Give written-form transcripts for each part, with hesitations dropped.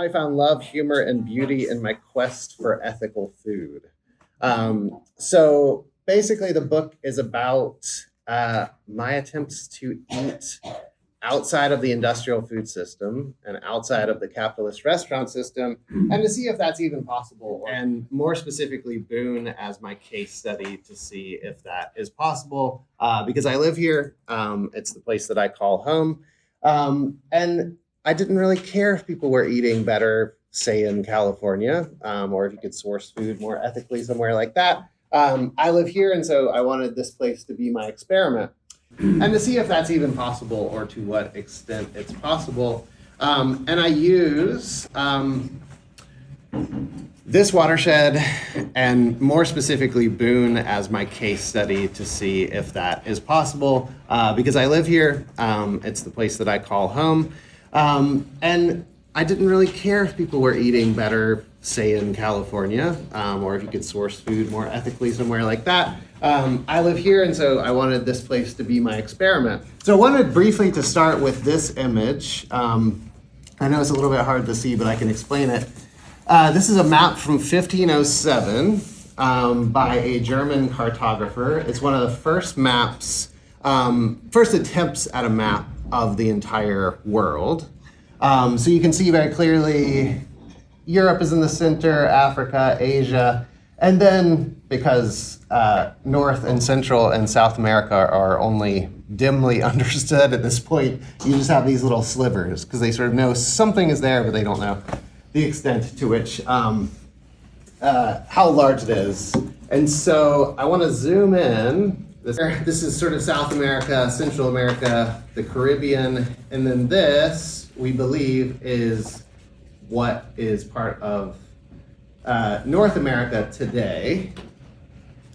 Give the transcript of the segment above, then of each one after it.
I found love, humor, and beauty in my quest for ethical food. So basically, the book is about my attempts to eat outside of the industrial food system and outside of the capitalist restaurant system, and to see if that's even possible. And more specifically, Boone as my case study to see if that is possible, because I live here. It's the place that I call home. And I didn't really care if people were eating better, say in California, or if you could source food more ethically somewhere like that. I live here, and so I wanted this place to be my experiment. And to see if that's even possible or to what extent it's possible. And I use this watershed and more specifically Boone as my case study to see if that is possible, because I live here. It's the place that I call home. And I didn't really care if people were eating better, say in California, or if you could source food more ethically somewhere like that. I live here, and so I wanted this place to be my experiment. So I wanted briefly to start with this image. I know it's a little bit hard to see, but I can explain it. This is a map from 1507 by a German cartographer. It's one of the first maps, first attempts at a map of the entire world. So you can see very clearly Europe is in the center, Africa, Asia, and then because North and Central and South America are only dimly understood at this point, you just have these little slivers because they sort of know something is there, but they don't know the extent to which, how large it is. And so I want to zoom in. This is sort of South America, Central America, the Caribbean, and then this, we believe, is what is part of North America today.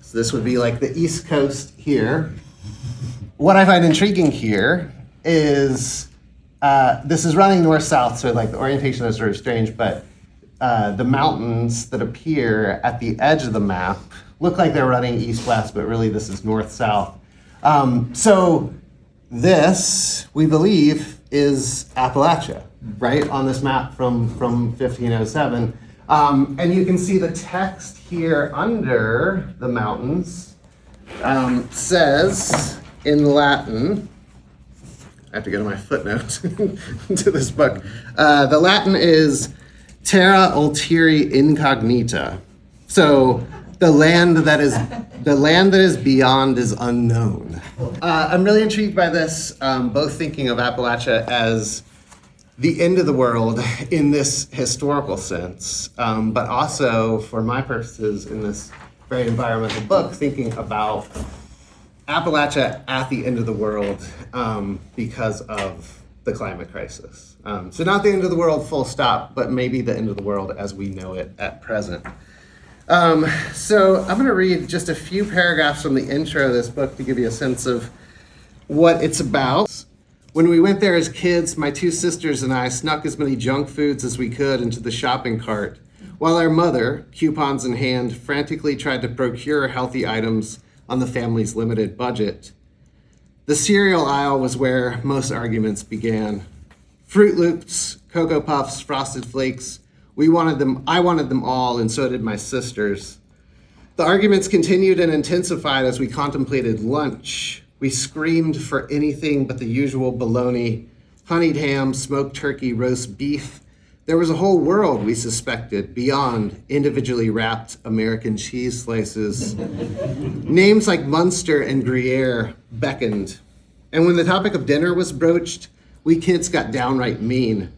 So this would be like the East Coast here. What I find intriguing here is this is running north-south, so like the orientation is sort of strange, but the mountains that appear at the edge of the map look like they're running east-west, but really this is north-south. So this, we believe, is Appalachia, right, on this map from 1507. And you can see the text here under the mountains says in Latin, I have to go to my footnote to this book. The Latin is terra ulteri incognita. So the land that is beyond is unknown. I'm really intrigued by this, both thinking of Appalachia as the end of the world in this historical sense, but also for my purposes in this very environmental book, thinking about Appalachia at the end of the world because of the climate crisis. So not the end of the world full stop, but maybe the end of the world as we know it at present. So I'm gonna read just a few paragraphs from the intro of this book to give you a sense of what it's about. When we went there as kids, my two sisters and I snuck as many junk foods as we could into the shopping cart, while our mother, coupons in hand, frantically tried to procure healthy items on the family's limited budget. The cereal aisle was where most arguments began. Fruit Loops, Cocoa Puffs, Frosted Flakes, I wanted them all, and so did my sisters. The arguments continued and intensified as we contemplated lunch. We screamed for anything but the usual bologna, honeyed ham, smoked turkey, roast beef. There was a whole world, we suspected, beyond individually wrapped American cheese slices. Names like Munster and Gruyere beckoned. And when the topic of dinner was broached, we kids got downright mean.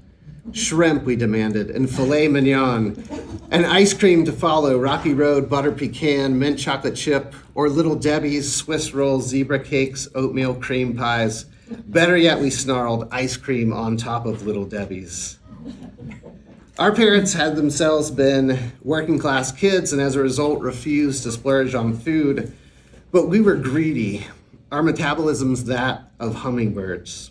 Shrimp, we demanded, and filet mignon, and ice cream to follow, Rocky Road, butter pecan, mint chocolate chip, or Little Debbie's, Swiss rolls, zebra cakes, oatmeal cream pies. Better yet, we snarled, ice cream on top of Little Debbie's. Our parents had themselves been working class kids and as a result refused to splurge on food, but we were greedy. Our metabolism's that of hummingbirds.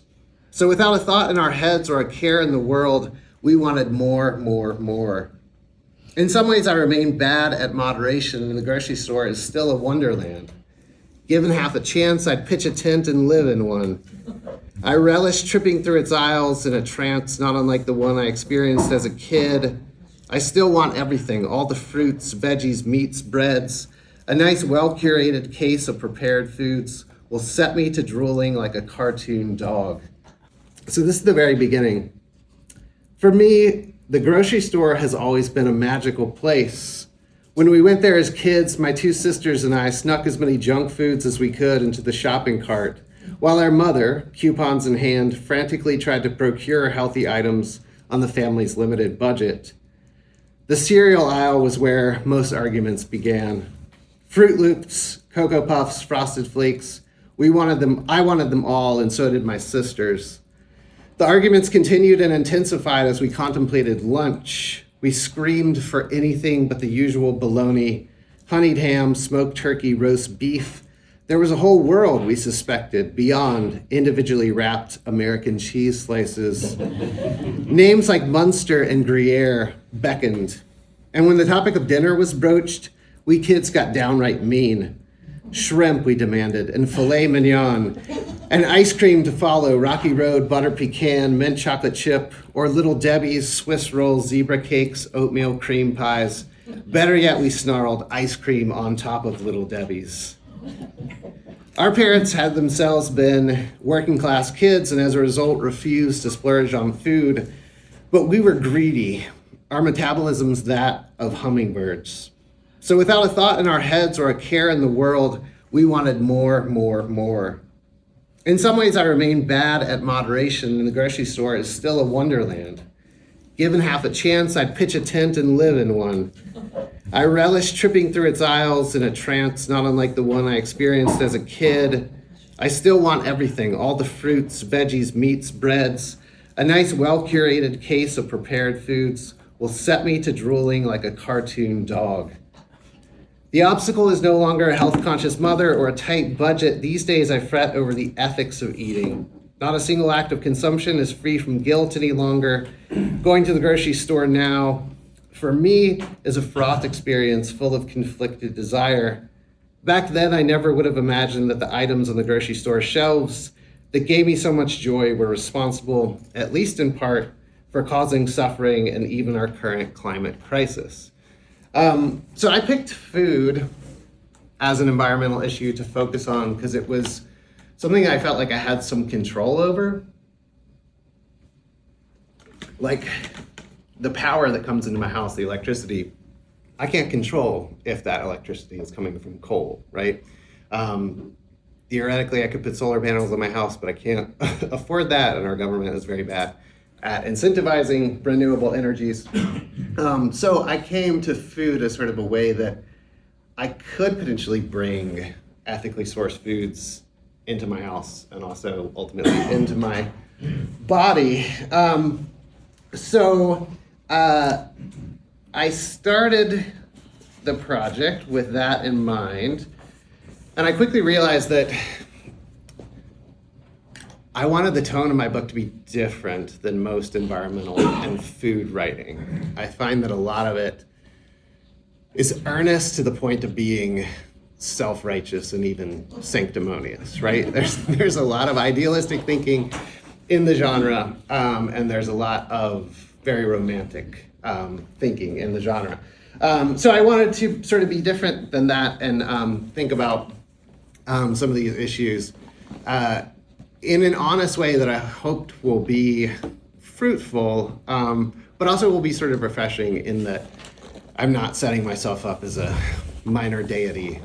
So without a thought in our heads or a care in the world, we wanted more, more, more. In some ways, I remain bad at moderation, and the grocery store is still a wonderland. Given half a chance, I'd pitch a tent and live in one. I relish tripping through its aisles in a trance not unlike the one I experienced as a kid. I still want everything, all the fruits, veggies, meats, breads. A nice, well-curated case of prepared foods will set me to drooling like a cartoon dog. So this is the very beginning. For me, the grocery store has always been a magical place. When we went there as kids, my two sisters and I snuck as many junk foods as we could into the shopping cart, while our mother, coupons in hand, frantically tried to procure healthy items on the family's limited budget. The cereal aisle was where most arguments began. Fruit Loops, Cocoa Puffs, Frosted Flakes, I wanted them all, and so did my sisters. The arguments continued and intensified as we contemplated lunch. We screamed for anything but the usual bologna, honeyed ham, smoked turkey, roast beef. There was a whole world, we suspected, beyond individually wrapped American cheese slices. Names like Munster and Gruyere beckoned. And when the topic of dinner was broached, we kids got downright mean. Shrimp, we demanded, and filet mignon, and ice cream to follow, Rocky Road, butter pecan, mint chocolate chip, or Little Debbie's, Swiss rolls, zebra cakes, oatmeal cream pies. Better yet, we snarled, ice cream on top of Little Debbie's. Our parents had themselves been working class kids and as a result refused to splurge on food, but we were greedy. Our metabolism's that of hummingbirds. So without a thought in our heads or a care in the world, we wanted more, more, more. In some ways, I remain bad at moderation, and the grocery store is still a wonderland. Given half a chance, I'd pitch a tent and live in one. I relish tripping through its aisles in a trance not unlike the one I experienced as a kid. I still want everything, all the fruits, veggies, meats, breads. A nice, well-curated case of prepared foods will set me to drooling like a cartoon dog. The obstacle is no longer a health-conscious mother or a tight budget. These days I fret over the ethics of eating. Not a single act of consumption is free from guilt any longer. Going to the grocery store now, for me, is a fraught experience full of conflicted desire. Back then, I never would have imagined that the items on the grocery store shelves that gave me so much joy were responsible, at least in part, for causing suffering and even our current climate crisis. So I picked food as an environmental issue to focus on because it was something I felt like I had some control over. Like the power that comes into my house, the electricity, I can't control if that electricity is coming from coal, right? Theoretically, I could put solar panels on my house, but I can't afford that, and our government is very bad at incentivizing renewable energies. So I came to food as sort of a way that I could potentially bring ethically sourced foods into my house and also ultimately into my body. So I started the project with that in mind, and I quickly realized that I wanted the tone of my book to be different than most environmental and food writing. I find that a lot of it is earnest to the point of being self-righteous and even sanctimonious, right? There's a lot of idealistic thinking in the genre, and there's a lot of very romantic thinking in the genre. So I wanted to sort of be different than that and think about some of these issues in an honest way that I hoped will be fruitful, but also will be sort of refreshing in that I'm not setting myself up as a minor deity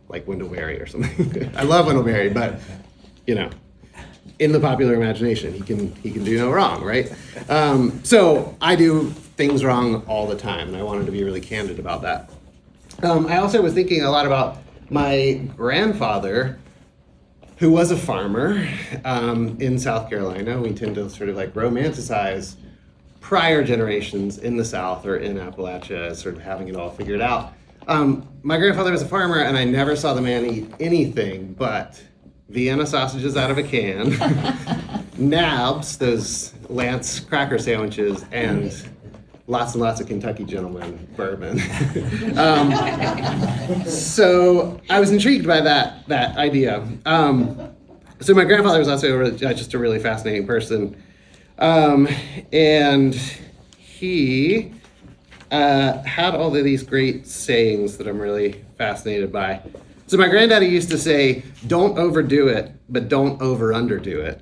like Wendell Berry or something. I love Wendell Berry, but you know, in the popular imagination, he can do no wrong, right? So I do things wrong all the time, and I wanted to be really candid about that. I also was thinking a lot about my grandfather, who was a farmer in South Carolina. We tend to sort of like romanticize prior generations in the South or in Appalachia as sort of having it all figured out. My grandfather was a farmer, and I never saw the man eat anything but Vienna sausages out of a can, nabs, those Lance cracker sandwiches, and lots and lots of Kentucky Gentleman bourbon. So I was intrigued by that idea. So my grandfather was also just a really fascinating person. And he had all of these great sayings that I'm really fascinated by. So my granddaddy used to say, don't overdo it, but don't underdo it.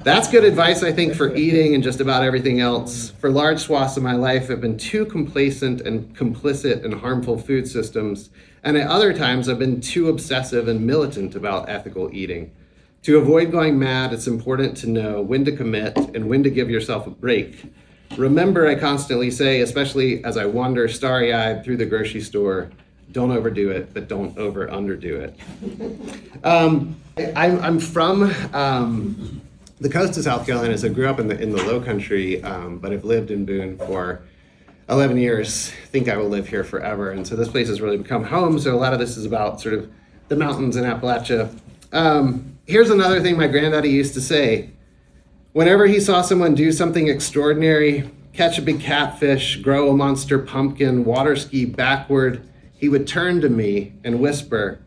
That's good advice, I think, for eating and just about everything else. For large swaths of my life, I've been too complacent and complicit in harmful food systems. And at other times, I've been too obsessive and militant about ethical eating. To avoid going mad, it's important to know when to commit and when to give yourself a break. Remember, I constantly say, especially as I wander starry-eyed through the grocery store, don't overdo it, but don't underdo it. I'm from the coast of South Carolina, so I grew up in the Low Country, but I've lived in Boone for 11 years. I think I will live here forever, and so this place has really become home. So a lot of this is about sort of the mountains in Appalachia. Here's another thing my granddaddy used to say. Whenever he saw someone do something extraordinary, catch a big catfish, grow a monster pumpkin, water ski backward, he would turn to me and whisper,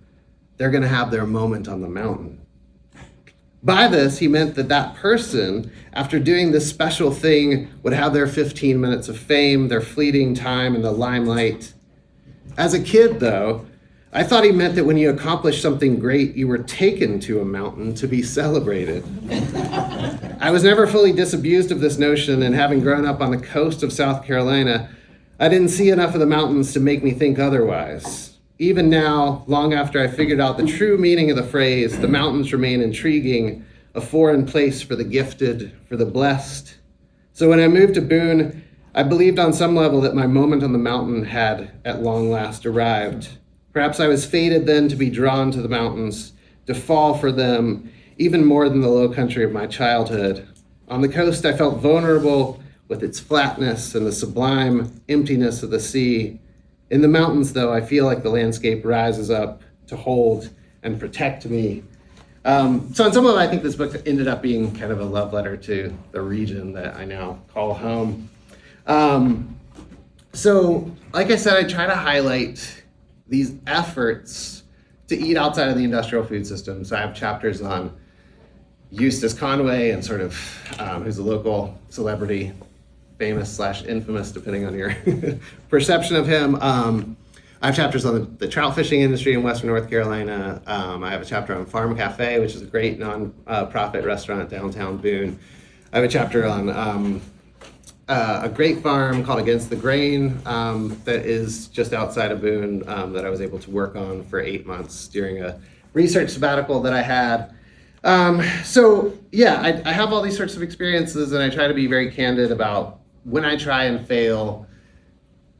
they're going to have their moment on the mountain. By this, he meant that person, after doing this special thing, would have their 15 minutes of fame, their fleeting time in the limelight. As a kid, though, I thought he meant that when you accomplished something great, you were taken to a mountain to be celebrated. I was never fully disabused of this notion, and having grown up on the coast of South Carolina, I didn't see enough of the mountains to make me think otherwise. Even now, long after I figured out the true meaning of the phrase, the mountains remain intriguing, a foreign place for the gifted, for the blessed. So when I moved to Boone, I believed on some level that my moment on the mountain had at long last arrived. Perhaps I was fated then to be drawn to the mountains, to fall for them, even more than the low country of my childhood. On the coast, I felt vulnerable with its flatness and the sublime emptiness of the sea. In the mountains, though, I feel like the landscape rises up to hold and protect me. So in some level, I think this book ended up being kind of a love letter to the region that I now call home. So, like I said, I try to highlight these efforts to eat outside of the industrial food system. So I have chapters on Eustace Conway and sort of who's a local celebrity, famous / infamous, depending on your perception of him. I have chapters on the trout fishing industry in Western North Carolina. I have a chapter on Farm Cafe, which is a great non-profit restaurant downtown Boone. I have a chapter on a grape farm called Against the Grain that is just outside of Boone that I was able to work on for 8 months during a research sabbatical that I had. So yeah, I have all these sorts of experiences, and I try to be very candid about when I try and fail,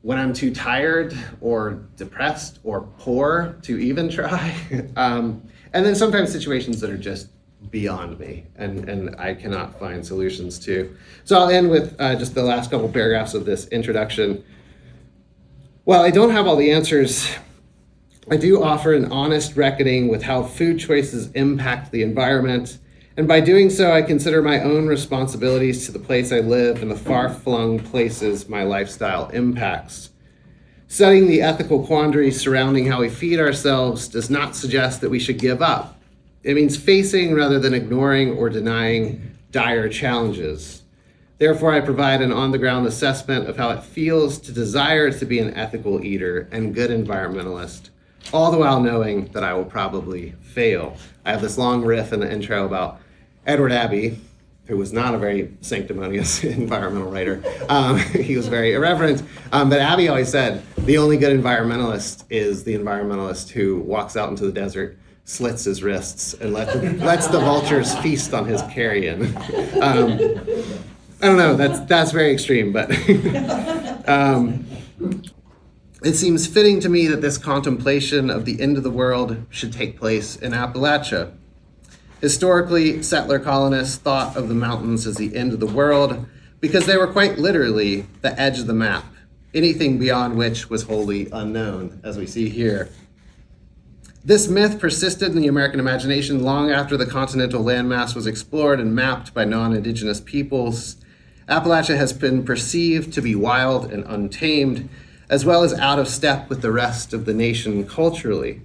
when I'm too tired or depressed or poor to even try, and then sometimes situations that are just beyond me and I cannot find solutions to. So I'll end with just the last couple paragraphs of this introduction. While I don't have all the answers, I do offer an honest reckoning with how food choices impact the environment, and by doing so, I consider my own responsibilities to the place I live and the far-flung places my lifestyle impacts. Studying the ethical quandaries surrounding how we feed ourselves does not suggest that we should give up. It means facing rather than ignoring or denying dire challenges. Therefore, I provide an on-the-ground assessment of how it feels to desire to be an ethical eater and good environmentalist, all the while knowing that I will probably fail. I have this long riff in the intro about Edward Abbey, who was not a very sanctimonious environmental writer. He was very irreverent, but Abbey always said, the only good environmentalist is the environmentalist who walks out into the desert, slits his wrists, and lets the vultures feast on his carrion. I don't know, that's very extreme, but it seems fitting to me that this contemplation of the end of the world should take place in Appalachia. Historically, settler colonists thought of the mountains as the end of the world because they were quite literally the edge of the map, anything beyond which was wholly unknown, as we see here. This myth persisted in the American imagination long after the continental landmass was explored and mapped by non-Indigenous peoples. Appalachia has been perceived to be wild and untamed, as well as out of step with the rest of the nation culturally.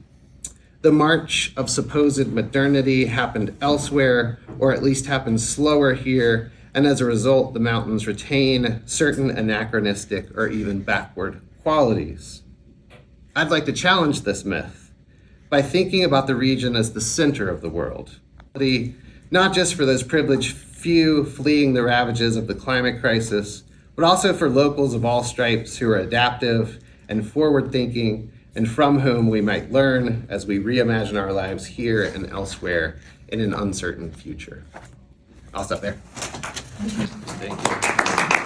The march of supposed modernity happened elsewhere, or at least happened slower here, and as a result, the mountains retain certain anachronistic or even backward qualities. I'd like to challenge this myth by thinking about the region as the center of the world, not just for those privileged few fleeing the ravages of the climate crisis, but also for locals of all stripes who are adaptive and forward-thinking, and from whom we might learn as we reimagine our lives here and elsewhere in an uncertain future. I'll stop there. Thank you.